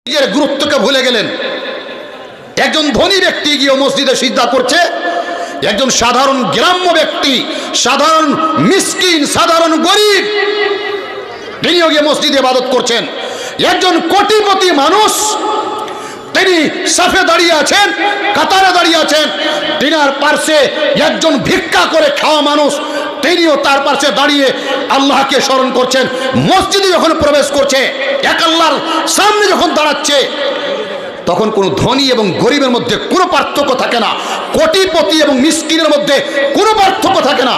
নিজের গুরুত্বকে ভুলে গেলেন। একজন ধনী ব্যক্তি গিয়ে মসজিদে সিজদা করছে, একজন সাধারণ গ্রাম্য ব্যক্তি, সাধারণ মিসকিন, সাধারণ গরিব, তিনিও গিয়ে মসজিদে ইবাদত করছেন। একজন কোটিপতি মানুষ তিনি সাফে দাঁড়িয়ে আছেন, কাতারে দাঁড়িয়ে আছেন, তিনার পার্শ্বে একজন ভিক্ষা করে খাওয়া মানুষ, তিনিও তার পাশে দাঁড়িয়ে আল্লাহকে স্মরণ করছেন। মসজিদে যখন প্রবেশ করছে, এক আল্লাহর সামনে যখন দাঁড়াচ্ছে, তখন কোনো ধনী এবং গরিবের মধ্যে কোনো পার্থক্য থাকে না, কোটিপতি এবং মিসকিনের মধ্যে কোনো পার্থক্য থাকে না।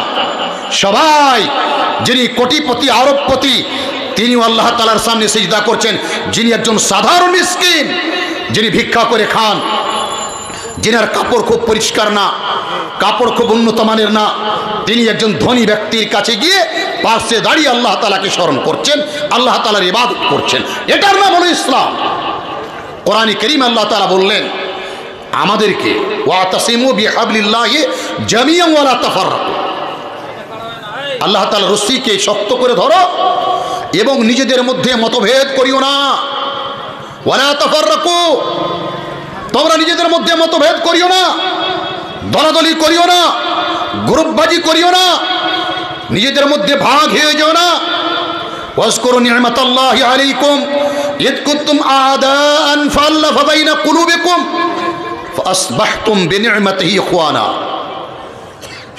সবাই, যিনি কোটিপতি, আরবপতি, তিনিও আল্লাহ তাআলার সামনে সিজদা করছেন। যিনি একজন সাধারণ মিসকিন, যিনি ভিক্ষা করে খান, যিনার কাপড় খুব পরিষ্কার না, কাপড় খুব উন্নত মানের না, তিনি একজন ধনী ব্যক্তির কাছে গিয়ে পাশে দাঁড়িয়ে আল্লাহ তাআলাকে স্মরণ করছেন, আল্লাহ তাআলার ইবাদত করছেন। এটার নাম হলো ইসলাম। কোরআনে কারীম আল্লাহ তাআলা বললেন আমাদেরকে, ওয়াতাসিমু বিহাবলিল্লাহি জামিআন ওয়া লা তাফাররাকু, আল্লাহ তাআলা রশিকে শক্ত করে ধরো এবং নিজেদের মধ্যে মতভেদ করিও না। ওয়া লা তাফাররাকু, তোমরা নিজেদের মধ্যে মতভেদ করিও না, দলাদলি করিও না, গ্রুপবাজি করিও না, নিজেদের মধ্যে ভাগ হয়ে যাও না। ওয়াজকুরু নি'মাতাল্লাহি আলাইকুম ইদ কুনতুম আ'দাআন ফাআল্লাফা বাইনা কুলুবিকুম ফাআসবাহতুম বিনি'মাতিহি ইখওয়ানা।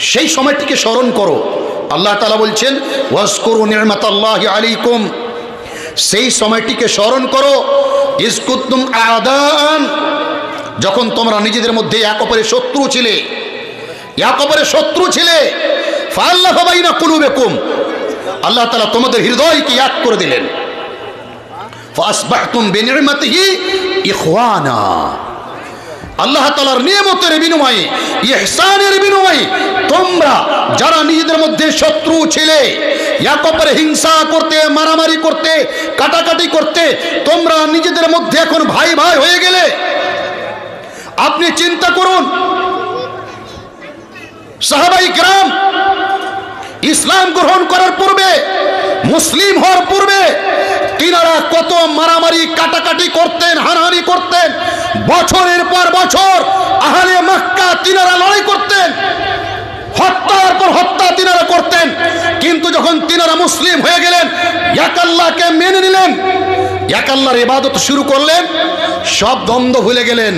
সেই সময়টিকে স্মরণ করো। আল্লাহ তাআলা বলছেন ওয়াজকুরু নি'মাতাল্লাহি আলাইকুম, সেই সময়টিকে স্মরণ করো। ইজ কুনতুম আ'দাআন, যখন তোমরা নিজেদের মধ্যে এক অপরের শত্রু ছিলে, এক অপরের শত্রু ছিলে। ফাআল্লাফা বাইনা কুলুবিকুম, আল্লাহ তাআলা তোমাদের হৃদয়কে এক করে দিলেন। ফাআসবাহতুম বিনি'মাতিহি ইখওয়ানা, আল্লাহ তাআলার নিয়ামতের বিনিময়ে, ইহসানের বিনিময়ে তোমরা যারা নিজেদের মধ্যে শত্রু ছিলে, এক অপরে হিংসা করতে, মারামারি করতে, কাটাকাটি করতে, তোমরা নিজেদের মধ্যে এখন ভাই ভাই হয়ে গেলে। আপনি চিন্তা করুন, সাহাবায়ে কেরাম ইসলাম গ্রহণ করার পূর্বে, মুসলিম হওয়ার পূর্বে তিনারা কত মারামারি কাটাকাটি করতেন, হানাহানি করতেন। বছরের পর বছর আহলে মক্কা তিনারা লড়াই করতেন, হত্যার পর হত্যা তিনারা করতেন। কিন্তু যখন তিনারা মুসলিম হয়ে গেলেন, এক আল্লাহকে মেনে নিলেন, এক আল্লাহর ইবাদত শুরু করলেন, সব দ্বন্দ্ব ভুলে গেলেন,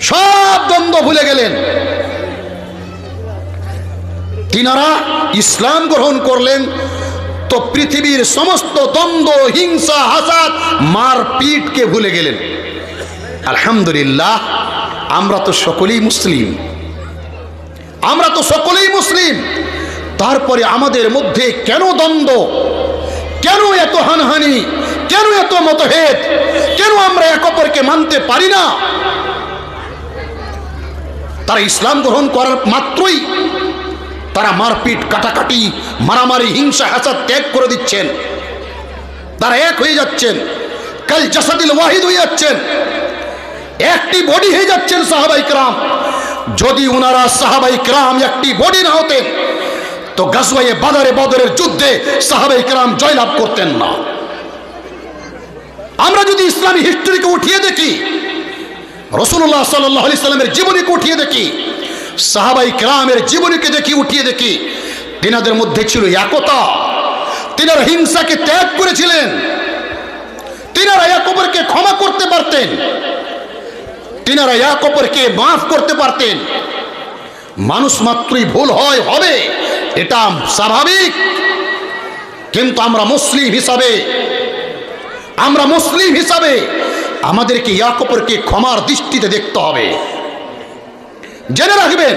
সব দ্বন্দ্ব ভুলে গেলেন। তিনারা ইসলাম গ্রহণ করলেন তো পৃথিবীর সমস্ত দ্বন্দ্ব, হিংসা, হাসাদ, মারপিটকে ভুলে গেলেন। আলহামদুলিল্লাহ, আমরা তো সকলেই মুসলিম, আমরা তো সকলেই মুসলিম। তারপরে আমাদের মধ্যে কেন দ্বন্দ্ব, কেন এত হানাহানি, কেন এত মতভেদ, কেন আমরা এক অপরকে মানতে পারি না? তারা ইসলাম গ্রহণ করার মাত্রই তারা মারপিট, কাটাকাটি, মারামারি, হিংসা, হাসাদ ত্যাগ করে দিচ্ছেন। তারা এক হয়ে যাচ্ছেন, কাল জাসাদিল ওয়াহিদ হয়ে যাচ্ছেন, একটি বডি হয়ে যাচ্ছেন সাহাবায়ে কেরাম। যদি ওনারা সাহাবায়ে কেরাম একটি বডি না হতেন তো গাজওয়ায়ে বদরের যুদ্ধে সাহাবায়ে কেরাম জয়লাভ করতেন না। আমরা যদি ইসলামী হিস্ট্রিকে উঠিয়ে দেখি, রাসূলুল্লাহ সাল্লাল্লাহু আলাইহি সাল্লামের জীবনীকে উঠিয়ে দেখি, সাহাবায়ে কেরামের জীবনীকে দেখি, উঠিয়ে দেখি, তিনাদের মধ্যে ছিল একতা। তিনারা হিংসাকে ত্যাগ করেছিলেন, তিনারা এক অপরকে ক্ষমা করতে পারতেন, তিনারা এক অপরকে মাফ করতে পারতেন। মানুষ মাত্রই ভুল হয়, হবে, এটা স্বাভাবিক। কিন্তু আমরা মুসলিম হিসাবে আমাদেরকে এক অপরকে ক্ষমার দৃষ্টিতে দেখতে হবে। জেনে রাখবেন,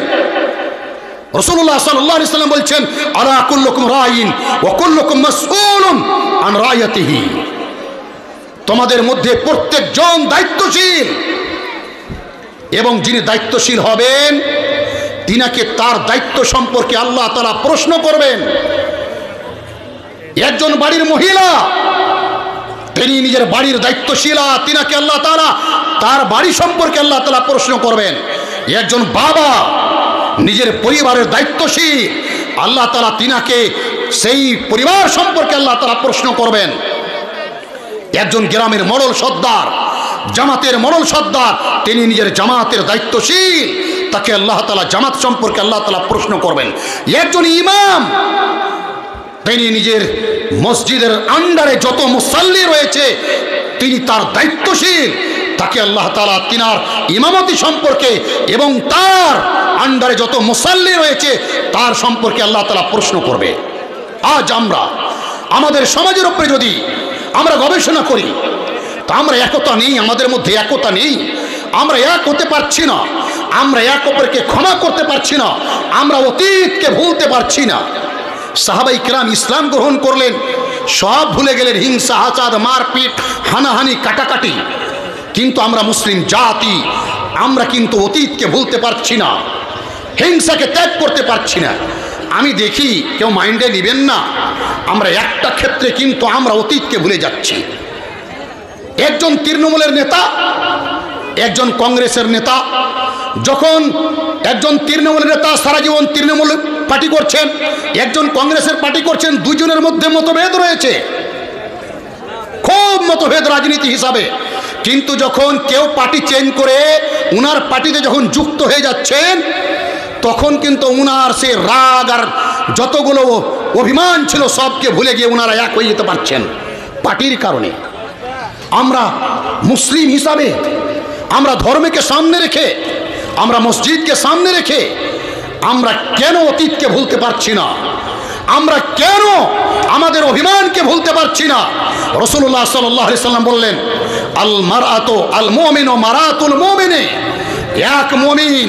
রাসূলুল্লাহ সাল্লাল্লাহু আলাইহি সাল্লাম বলছেন আলা কুল্লুকুম রাইন ওয়া কুল্লুকুম মাসউলুন আন রায়াতিহি, তোমাদের মধ্যে প্রত্যেকজন দায়িত্বশীল, এবং যিনি দায়িত্বশীল হবেন তিনাকে তার দায়িত্ব সম্পর্কে আল্লাহ তাআলা প্রশ্ন করবেন। একজন বাড়ির মহিলা, তিনি নিজের বাড়ির দায়িত্বশীলা, তিনাকে আল্লাহ তাআলা তার বাড়ি সম্পর্কে আল্লাহ তাআলা প্রশ্ন করবেন। একজন বাবা নিজের পরিবারের দায়িত্বশীল, আল্লাহ তাআলা তিনাকে সেই পরিবার সম্পর্কে আল্লাহ তাআলা প্রশ্ন করবেন। একজন গ্রামের মডল সর্দার, জামাতের মডল সর্দার, তিনি নিজের জামাতের দায়িত্বশীল, তাকে আল্লাহ তাআলা জামাত সম্পর্কে আল্লাহ তাআলা প্রশ্ন করবেন। একজন ইমাম, তিনি নিজের মসজিদের আন্ডারে যত মুসাল্লি রয়েছে তিনি তার দায়িত্বশীল, তাকে আল্লাহ তাআলা তিনার ইমামতি সম্পর্কে এবং তার আন্ডারে যত মুসাল্লি রয়েছে তার সম্পর্কে আল্লাহ তাআলা প্রশ্ন করবে। আজ আমরা আমাদের সমাজের উপরে যদি আমরা গবেষণা করি তা আমরা একতা নেই, আমাদের মধ্যে একতা নেই, আমরা এক হতে পারছি না, আমরা এক অপরকে ক্ষমা করতে পারছি না, আমরা অতীতকে ভুলতে পারছি না। সাহাবাই কেরাম ইসলাম গ্রহণ করলেন, সব ভুলে গেলেন, হিংসা, হাসাদ, মারপিট, হানাহানি, কাটাকাটি। কিন্তু আমরা মুসলিম জাতি, আমরা কিন্তু অতীতকে ভুলতে পারছি না, হিংসাকে ত্যাগ করতে পারছি না। আমি দেখি কেউ মাইন্ডে নেবেন না, আমরা একটা ক্ষেত্রে কিন্তু আমরা অতীতকে ভুলে যাচ্ছি। একজন তৃণমূলের নেতা, একজন কংগ্রেসের নেতা, যখন একজন তৃণমূলের নেতা সারা জীবন তৃণমূল পার্টি করছেন, একজন কংগ্রেসের পার্টি করছেন, দুজনের মধ্যে মতভেদ রয়েছে, খুব মতভেদ রাজনীতি হিসাবে। কিন্তু যখন কেউ পার্টি চেঞ্জ করে উনার পার্টিতে যখন যুক্ত হয়ে যাচ্ছেন তখন কিন্তু উনার সে রাগ আর যতগুলো অভিমান ছিল সবকে ভুলে গিয়ে উনারা এক হয়ে যেতে পারছেন পার্টির কারণে। আমরা মুসলিম হিসাবে আমরা ধর্মকে সামনে রেখে, আমরা মসজিদকে সামনে রেখে আমরা কেন অতীতকে ভুলতে পারছি না? আমরা কেন আমাদের অভিমানকে ভুলতে পারছি না? রাসূলুল্লাহ সাল্লাল্লাহু আলাইহি সাল্লাম বললেন, আল মারআতু আল মুমিনু মারাতুল মুমিনে, এক মুমিন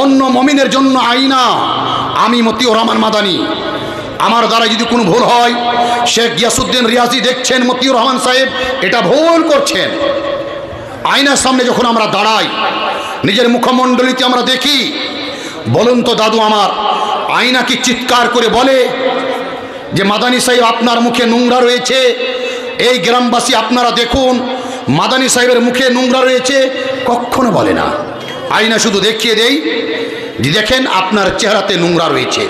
অন্য মুমিনের জন্য আয়না। আমি মতিউর রহমান মাদানী, আমার দ্বারা যদি কোনো ভুল হয়, শেখ গিয়াসউদ্দিন রিয়াজি দেখছেন মতিউর রহমান সাহেব এটা ভুল করছেন। আয়নার সামনে যখন আমরা দাঁড়াই, নিজের মুখমণ্ডলীতে আমরা দেখি, বলুন তো দাদু আমার, আয়না কি চিৎকার করে বলে যে মাদানী সাহেব আপনার মুখে নোংরা রয়েছে, এই গ্রামবাসী আপনারা দেখুন মাদানী সাহেবের মুখে নোংরা রয়েছে? কখনো বলে না। আয়না শুধু দেখিয়ে দেই যে দেখেন আপনার চেহারাতে নোংরা রয়েছে।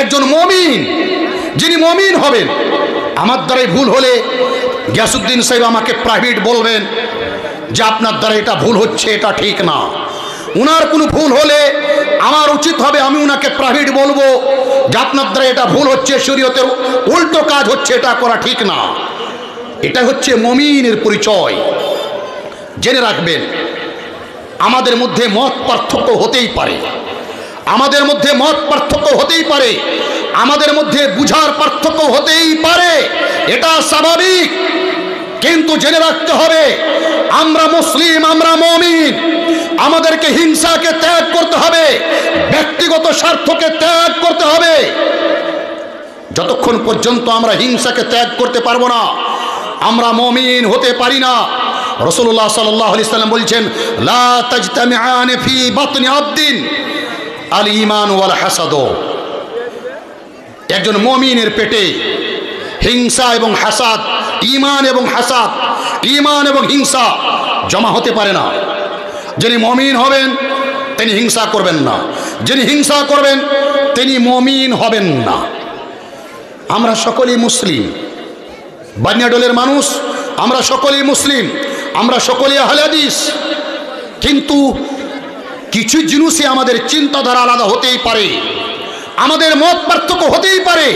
একজন মুমিন, যিনি মুমিন হবেন, আমার দ্বারাই ভুল হলে গিয়াসউদ্দিন সাহেব আমাকে প্রাইভেট বলবেন যে আপনার দ্বারা এটা ভুল হচ্ছে, এটা ঠিক না। উনার কোনো ভুল হলে আমার উচিত হবে আমি উনাকে প্রাইভেট বলবো যে আপনার দ্বারা এটা ভুল হচ্ছে, শরীয়তের উল্টো কাজ হচ্ছে, এটা করা ঠিক না। এটা হচ্ছে মুমিনের পরিচয়। জেনে রাখবেন, আমাদের মধ্যে মত পার্থক্য হতেই পারে, আমাদের মধ্যে মত পার্থক্য হতেই পারে, আমাদের মধ্যে বুঝার পার্থক্য হতেই পারে, এটা স্বাভাবিক। কিন্তু জেনে রাখতে হবে আমরা মুসলিম, আমরা মুমিন, আমাদেরকে হিংসাকে ত্যাগ করতে হবে, ব্যক্তিগত স্বার্থকে ত্যাগ করতে হবে। যতক্ষণ পর্যন্ত আমরা হিংসাকে ত্যাগ করতে পারবো না আমরা মুমিন হতে পারি না। রাসূলুল্লাহ সাল্লাল্লাহু আলাইহি সাল্লাম বলছেন, লা তাজতামিআন ফি বাতনি আবদিন আল ঈমান ওয়াল হাসাদ। একজন মুমিনের পেটে হিংসা এবং হাসাদ, ঈমান এবং হাসাদ, ঈমান এবং হিংসা জমা হতে পারে না। যিনি মুমিন হবেন তিনি হিংসা করবেন না, যিনি হিংসা করবেন তিনি মুমিন হবেন না। আমরা সকলেই মুসলিম, বানিয়াডোলের মানুষ, আমরা সকলেই মুসলিম, আমরা সকলেই আহলে হাদিস। কিন্তু কিছু জিনিসে আমাদের চিন্তাধারা আলাদা হতেই পারে, আমাদের মত পার্থক্য হতেই পারে।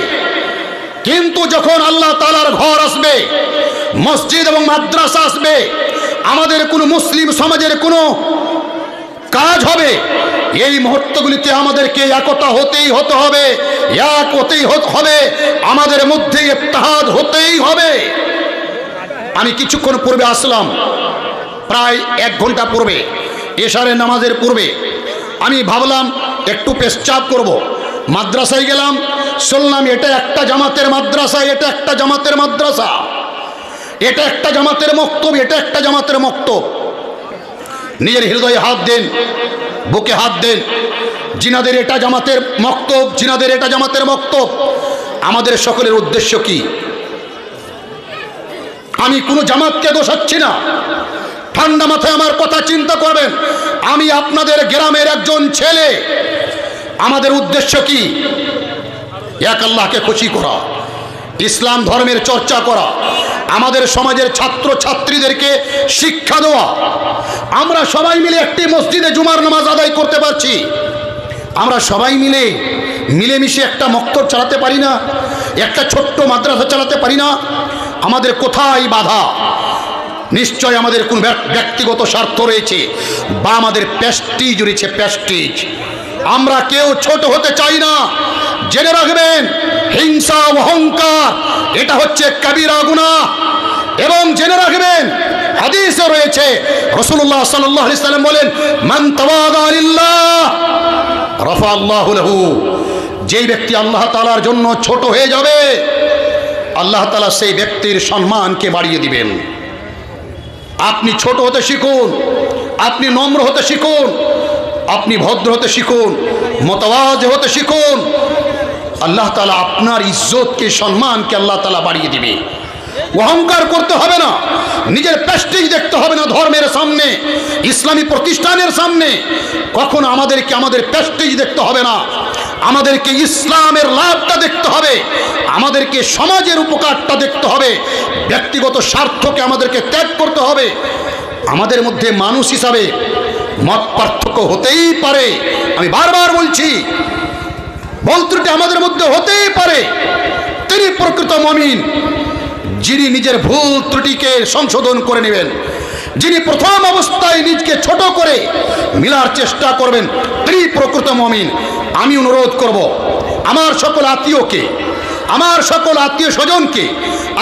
কিন্তু যখন আল্লাহ তাআলার ঘর আসবে, মসজিদ এবং মাদ্রাসা আসবে, আমাদের কোনো মুসলিম সমাজের কোনো কাজ হবে, এই মুহূর্তগুলিতে আমাদেরকে একতা হতেই হতে হবে, এক হতেই হবে, আমাদের মধ্যে ইত্তেহাদ হতেই হবে। আমি কিছুক্ষণ পূর্বে আসলাম, প্রায় 1 ঘন্টা পূর্বে, এশারের নামাজের পূর্বে। আমি ভাবলাম একটু পেশচাপ করব, মাদ্রাসায় গেলাম, শুনলাম এটা একটা জামাতের মাদ্রাসা, এটা একটা জামাতের মাদ্রাসা, এটা একটা জামাতের মক্তব, এটা একটা জামাতের মক্তব। নিজের হৃদয়ে হাত দেন, বুকে হাত দেন, জিনাদের এটা জামাতের মক্তব, জিনাদের এটা জামাতের মক্তব। আমাদের সকলের উদ্দেশ্য কি? আমি কোনো জামাতকে দোষাচ্ছি না, ঠান্ডা মাথায় আমার কথা চিন্তা করবেন। আমি আপনাদের গ্রামের একজন ছেলে, আমাদের উদ্দেশ্য কি? এক আল্লাহকে খুশি করা, ইসলাম ধর্মের চর্চা করা, আমাদের সমাজের ছাত্র ছাত্রীদেরকে শিক্ষা দেওয়া। আমরা সবাই মিলে একটি মসজিদে জুমার নামাজ আদায় করতে পারছি, আমরা সবাই মিলে মিলেমিশে একটা মক্তব চালাতে পারি না, একটা ছোট্ট মাদ্রাসা চালাতে পারি না? আমাদের কোথায় বাধা? নিশ্চয় আমাদের কোন ব্যক্তিগত স্বার্থ রয়েছে বা আমাদের প্রেস্টিজ রয়েছে, প্রেস্টিজ। আমরা কেউ ছোট হতে চাই না। জেনে রাখবেন, হিংসা অহংকার এটা হচ্ছে কবিরা গুনাহ। এবং জেনে রাখবেন, হাদিসে রয়েছে, রাসূলুল্লাহ সাল্লাল্লাহু আলাইহি সাল্লাম বলেন, মান তাওয়াদা লিল্লাহ রাফা আল্লাহু লাহু। যেই ব্যক্তি আল্লাহ তাআলার জন্য ছোট হয়ে যাবে, আল্লাহ তাআলা সেই ব্যক্তির সম্মানকে বাড়িয়ে দিবেন। আপনি ছোট হতে শিখুন, আপনি নম্র হতে শিখুন, আপনি ভদ্র হতে শিখুন, মুতাওয়াজি হতে শিখুন। আল্লাহ তাআলা আপনার ইজ্জতকে, সম্মানকে আল্লাহ তাআলা বাড়িয়ে দিবে। অহংকার করতে হবে না, নিজের প্রেস্টিজ দেখতে হবে না ধর্মের সামনে, ইসলামী প্রতিষ্ঠানের সামনে। কখনো আমাদেরকে আমাদের প্রেস্টিজ দেখতে হবে না, আমাদেরকে ইসলামের লাভটা দেখতে হবে, আমাদেরকে সমাজের উপকারটা দেখতে হবে। ব্যক্তিগত স্বার্থকে আমাদেরকে ত্যাগ করতে হবে। আমাদের মধ্যে মানুষ হিসাবে মত পার্থক্য হতেই পারে, আমি বারবার বলছি, ভুল ত্রুটি আমাদের মধ্যে হতেই পারে। তিনি প্রকৃত মুমিন, যিনি নিজের ভুল ত্রুটিকে সংশোধন করে নেবেন, যিনি প্রথম অবস্থায় নিজকে ছোট করে মিলার চেষ্টা করবেন, তিনি প্রকৃত মুমিন। আমি অনুরোধ করব আমার সকল আত্মীয়কে, আমার সকল আত্মীয় স্বজনকে,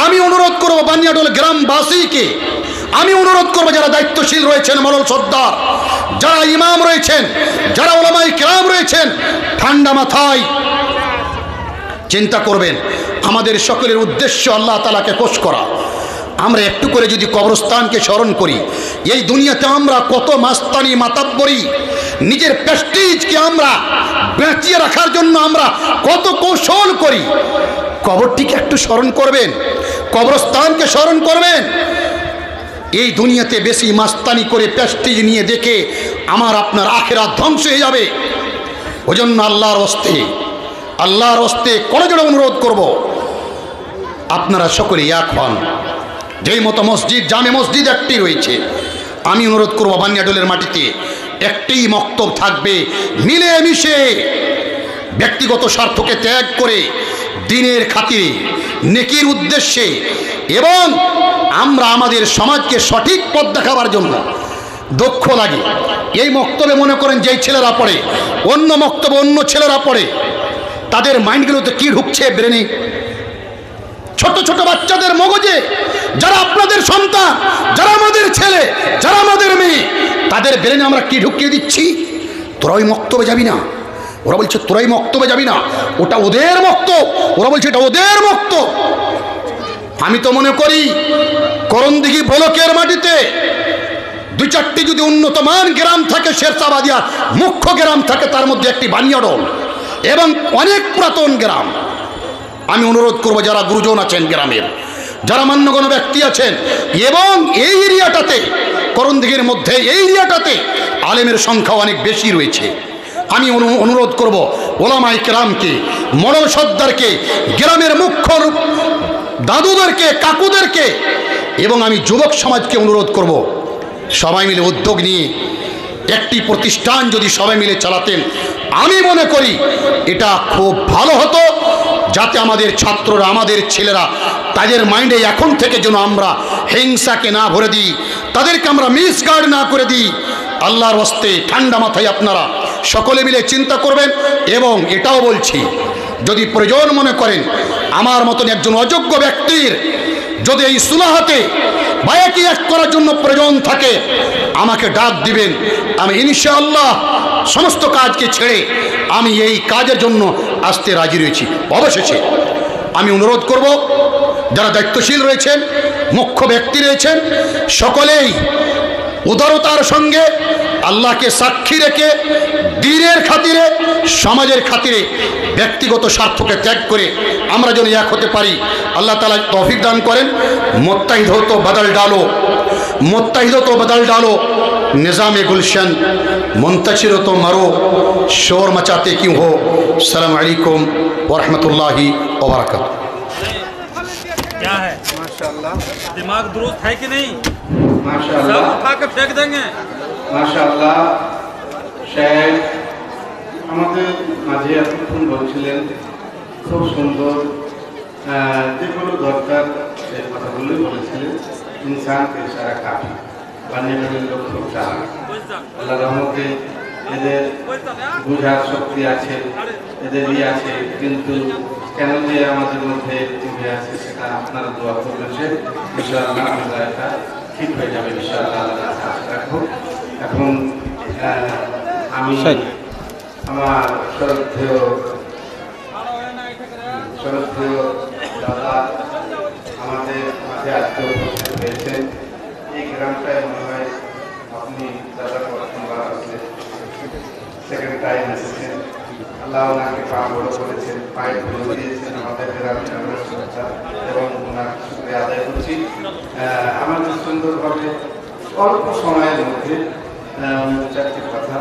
আমি অনুরোধ করব বানিয়াডোল গ্রামবাসীকে, আমি অনুরোধ করব যারা দায়িত্বশীল রয়েছেন, মোড়ল সর্দার, যারা ইমাম রয়েছেন, যারা উলামায়ে কেরাম রয়েছেন, ঠান্ডা মাথায় চিন্তা করবেন। আমাদের সকলের উদ্দেশ্য আল্লাহ তাআলাকে খুশ করা। আমরা একটু করে যদি কবরস্থানকে স্মরণ করি, এই দুনিয়াতে আমরা কত মাস্তানি মাতাব্বরি, নিজের প্রেস্টিজকে আমরা বাঁচিয়ে রাখার জন্য আমরা কত কৌশল করি। কবরটিকে একটু স্মরণ করবেন, কবরস্থানকে স্মরণ করবেন। এই দুনিয়াতে বেশি মাস্তানি করে প্রেস্টিজ নিয়ে দেখে আমার আপনার আখিরাত ধ্বংস হয়ে যাবে। ওজন্য আল্লাহর হস্তে করজোড়ে অনুরোধ করব, আপনারা সকলে এক হন। যেই মতো মসজিদ, জামে মসজিদ একটি রয়েছে, আমি অনুরোধ করব বানিয়াডোলের মাটিতে একটি মক্তব থাকবে, মিলে মিশে ব্যক্তিগত স্বার্থকে ত্যাগ করে দ্বীনের খাতিরে, নেকির উদ্দেশ্যে, এবং আমরা আমাদের সমাজকে সঠিক পথ দেখাবার জন্য দক্ষ লাগে। এই মক্তবে মনে করেন যেই ছেলেরা পড়ে, অন্য মক্তবে অন্য ছেলেরা পড়ে, তাদের মাইন্ডগুলোতে কি ঢুকছে ব্রেনে? ছোট ছোট বাচ্চাদের মগজে, যারা আপনাদের সন্তান, যারা আমাদের ছেলে, যারা আমাদের মেয়ে, তাদের ব্রেনে আমরা কি ঢুকিয়ে দিচ্ছি? তোরা ওই মক্তবে যাবি না। ওরা বলছে তোরাই মক্তবে যাবি না, ওটা ওদের মক্তব। ওরা বলছে এটা ওদের মক্তব। আমি তো মনে করি করণদিঘি ব্লকের মাটিতে দুই চারটি যদি উন্নত মান গ্রাম থাকে, শেরশাবাদিয়া মুখ্য গ্রাম থাকে, তার মধ্যে একটি বানিয়াডোল এবং অনেক পুরাতন গ্রাম। আমি অনুরোধ করব যারা গুরুজন আছেন গ্রামের, যারা মান্যগণ্য ব্যক্তি আছেন, এবং এই এরিয়াটাতে, করণদিঘির মধ্যে এই এরিয়াটাতে আলেমের সংখ্যা অনেক বেশি রয়েছে। আমি অনুরোধ করব ওলামায়ে কেরামকে, মোড়ল সর্দারকে, গ্রামের মুখ্য দাদুদেরকে, কাকুদেরকে, এবং আমি যুবক সমাজকে অনুরোধ করব, সবাই মিলে উদ্যোগ নিয়ে একটি প্রতিষ্ঠান যদি সবাই মিলে চালাতেন, আমি মনে করি এটা খুব ভালো হতো, যাতে আমাদের ছাত্ররা, আমাদের ছেলেরা, তাদের মাইন্ডে এখন থেকে যেন আমরা হিংসাকে না ভরে দিই, তাদেরকে আমরা মিসগাইড না করে দিই। আল্লাহর হস্তে ঠান্ডা মাথায় আপনারা সকলে মিলে চিন্তা করবেন। এবং এটাও বলছি, যদি প্রয়োজন মনে করেন আমার মতন একজন অযোগ্য ব্যক্তির যদি এই সুলাহাতে বায়াকি এক করার জন্য প্রয়োজন থাকে, আমাকে ডাক দিবেন। আমি ইনশাআল্লাহ সমস্ত কাজকে ছেড়ে আমি এই কাজের জন্য আসতে রাজি রয়েছি। অবশেষে আমি অনুরোধ করব, যারা দায়িত্বশীল রয়েছেন, মুখ্য ব্যক্তি রয়েছেন, সকলেই উদারতার সঙ্গে আল্লাহকে সাক্ষী রেখে দ্বীনের খাতিরে, সমাজের খাতিরে ব্যক্তিগত স্বার্থকে ত্যাগ করে আমরা যেন এক হতে পারি। আল্লাহ তাআলা তৌফিক দান করেন। মুত্তাহিদ হো তো বদল ডালো, मुत्तहिद तो बदल डालो, निज़ाम गुलशन मुंतशिर तो मरो, शोर मचाते क्यों हो। अस्सलामु अलैकुम व रहमतुल्लाहि व बरकातुहू। माशाअल्लाह। दिमाग दुरुस्त है कि नहीं? माशाअल्लाह। सब उठा के फेंक देंगे। माशाअल्लाह। शेख আমাদের মাঝে এতক্ষণ বলছিলেন খুব সুন্দর, যেগুলো দরকার সেই কথাগুলোই বলেছিলেন। ইনসান কে সারা কাফি বানিয়ে লক্ষ্য চাল। আল্লাহ রহমতে এদের বোঝার শক্তি আছে, এদের আছে, কিন্তু কেন যে আমাদের মধ্যে উঠে আছে সেটা আপনারা দোয়া করবেন। ইনশাআল্লাহ আমরা এটা ঠিক হয়ে যাবে ইনশাআল্লাহ। আল্লাহ কাছে রাখবো। এখন আমি আমার শ্রদ্ধেয় দাদা আমাদের মাঝে আজকে উপস্থিত হয়েছেন। এই গ্রামটায় মনে হয় আপনি দাদা প্রথমবার আসলেন, সেকেন্ড টাইম এসেছেন। আল্লাহ ওনাকে পা বড় করেছেন, পায়ে ধরে দিয়েছেন আমাদের গ্রামের শ্রদ্ধা এবং ওনার শুক্রিয়া আদায় করছি। আমাদের সুন্দরভাবে অল্প সময়ের মধ্যে চারটি কথা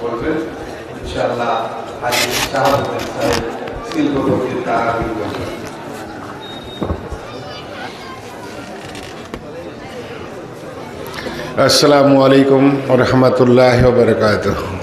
বলবেন ইনশাআল্লাহ। হাজী শাহাবুদ্দিন সাহেব শিল্পপতির দ্বারা বলবেন। আসসালামু আলাইকুম ওয়া রাহমাতুল্লাহি ওয়া বারাকাতুহু।